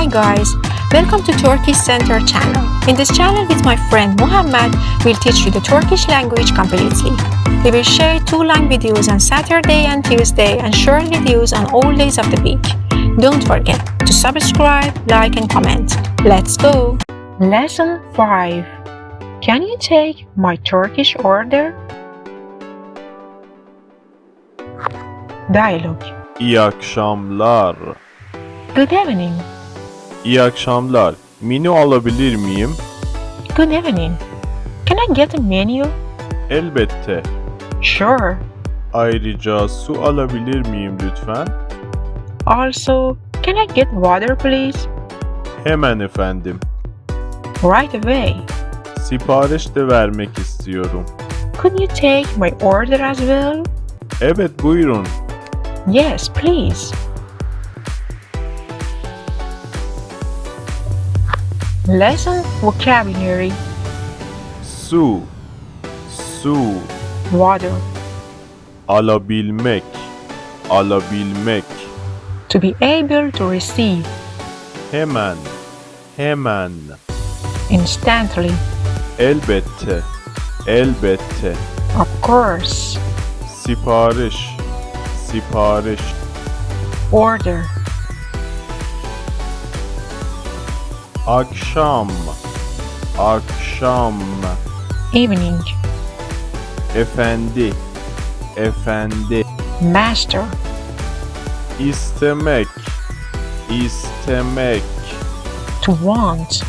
Hi guys, welcome to Turkish Center channel. In this channel with my friend Muhammad, we'll teach you the Turkish language completely. We will share 2 long videos on Saturday and Tuesday and short videos on all days of the week. Don't forget to subscribe, like and comment. Let's go! Lesson 5. Can you take my Turkish order? Dialogue. İyi akşamlar. Good evening. İyi akşamlar. Menü alabilir miyim? Good evening. Can I get a menu? Elbette. Sure. Ayrıca su alabilir miyim lütfen? Also, can I get water please? Hemen efendim. Right away. Sipariş de vermek istiyorum. Could you take my order as well? Evet buyurun. Yes, please. Lesson vocabulary. Su. Su. Water. Alabilmek. Alabilmek. To be able to receive. Hemen. Hemen. Instantly. Elbette. Elbette. Of course. Sipariş. Sipariş. Order. Akşam. Akşam. Evening. Efendi. Efendi. Master. İstemek. İstemek. To want.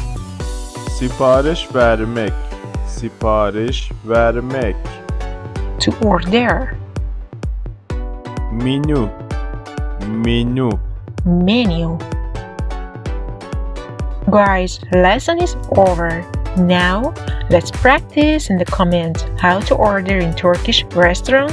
Sipariş vermek. Sipariş vermek. To order. Menü. Menü. Menu. Guys, lesson is over. Now, let's practice in the comments how to order in Turkish restaurant